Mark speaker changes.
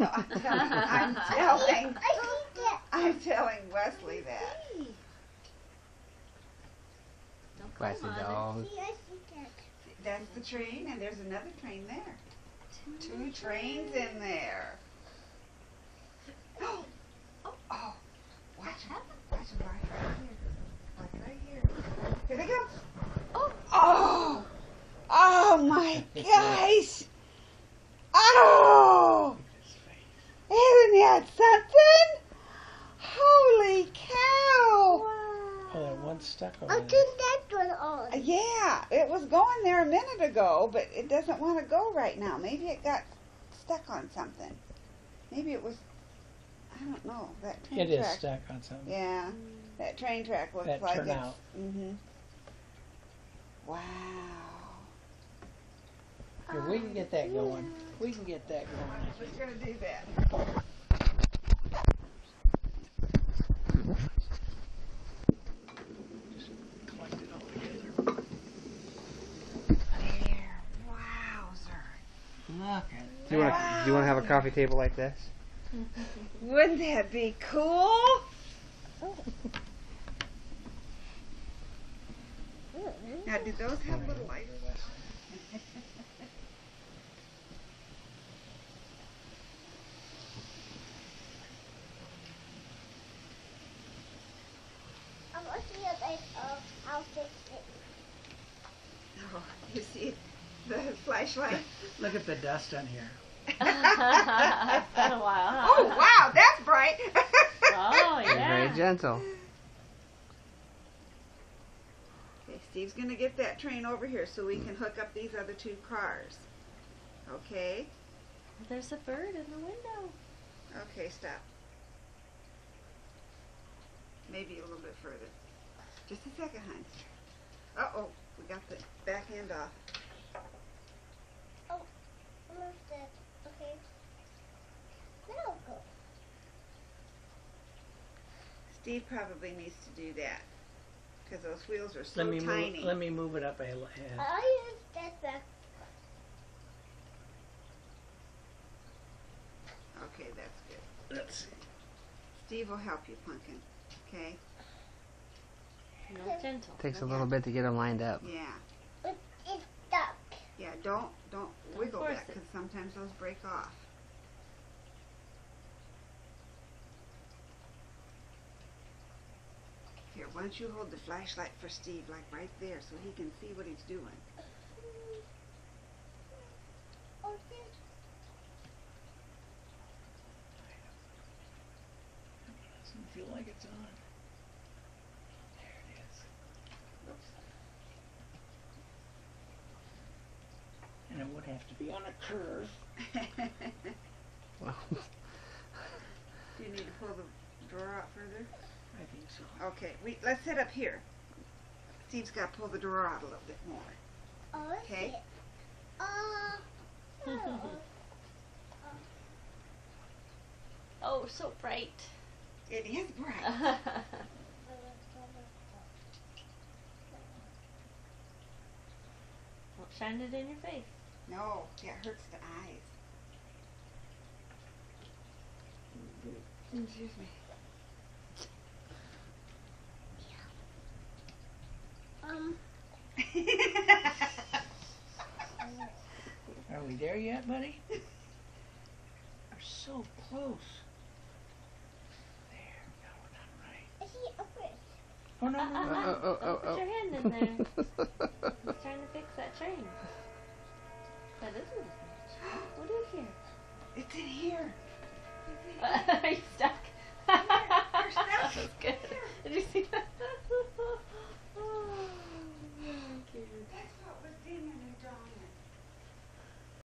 Speaker 1: No, I'm telling Wesley that.
Speaker 2: Don't
Speaker 3: Classy
Speaker 2: climb on
Speaker 3: dog.
Speaker 1: That's the train, and there's another train there. Two trains in there. Oh, watch it. Watch it right here. Here they go. Oh, oh my gosh. Oh, isn't that something? Holy cow.
Speaker 4: Oh, that one's stuck over
Speaker 5: I
Speaker 4: there.
Speaker 5: think that one on.
Speaker 1: Yeah, it was going there a minute ago, but it doesn't want to go right now. Maybe it got stuck on something. Maybe it was, I don't know. That train
Speaker 4: It is
Speaker 1: track.
Speaker 4: stuck on something.
Speaker 1: Yeah, that train track looks
Speaker 4: That
Speaker 1: like
Speaker 4: turnout.
Speaker 1: it's. Wow.
Speaker 4: Here, we can get that going. We can get that going.
Speaker 1: We're gonna do that.
Speaker 4: Collect it all together.
Speaker 1: There. Wowzer.
Speaker 4: Look at
Speaker 3: Do you want to have a coffee table like this?
Speaker 1: Wouldn't that be cool? Now, do those have little lights?
Speaker 5: I'm looking at like I'll fix it.
Speaker 1: Oh, you see the flashlight?
Speaker 4: Look at the dust on here.
Speaker 2: It's been a while, huh?
Speaker 1: Oh, wow, that's bright.
Speaker 2: Oh,
Speaker 3: You're
Speaker 2: yeah.
Speaker 3: very gentle.
Speaker 1: Okay, Steve's going to get that train over here so we can hook up these other two cars. Okay?
Speaker 2: There's a bird in the window.
Speaker 1: Okay, stop. Maybe a little bit further. Just a second, hon. Uh-oh, we got the back end off.
Speaker 5: Almost dead. Okay. Now go.
Speaker 1: Steve probably needs to do that because those wheels are so
Speaker 4: Let me
Speaker 1: tiny.
Speaker 4: move. Let me move it up ahead.
Speaker 5: I use that back.
Speaker 1: Okay, that's good.
Speaker 4: Let's see.
Speaker 1: Steve will help you, Pumpkin. Okay?
Speaker 2: No, gentle.
Speaker 3: Takes a little bit to get them lined up.
Speaker 1: Yeah.
Speaker 5: It's stuck.
Speaker 1: Yeah, don't wiggle
Speaker 2: force
Speaker 1: that
Speaker 2: it.
Speaker 1: because sometimes those break off. Here, why don't you hold the flashlight for Steve, like right there, so he can see what he's doing.
Speaker 5: Okay.
Speaker 4: Doesn't feel like it's on. There it is. And it would have to be on a curve.
Speaker 3: Well,
Speaker 1: Do you need to pull the drawer out further?
Speaker 4: I think so.
Speaker 1: Okay, let's sit up here. Steve's got to pull the drawer out a little bit more.
Speaker 5: Oh,
Speaker 1: Okay.
Speaker 2: Oh, so bright.
Speaker 1: It is bright.
Speaker 2: Don't shine it in your face.
Speaker 1: No, that hurts the eyes. Excuse me.
Speaker 4: Are we there yet, buddy? We're so close. There. No, we're not right.
Speaker 5: I see a fish.
Speaker 4: Oh, no, no, no.
Speaker 2: Put your hand in there. He's trying to fix that train. That isn't his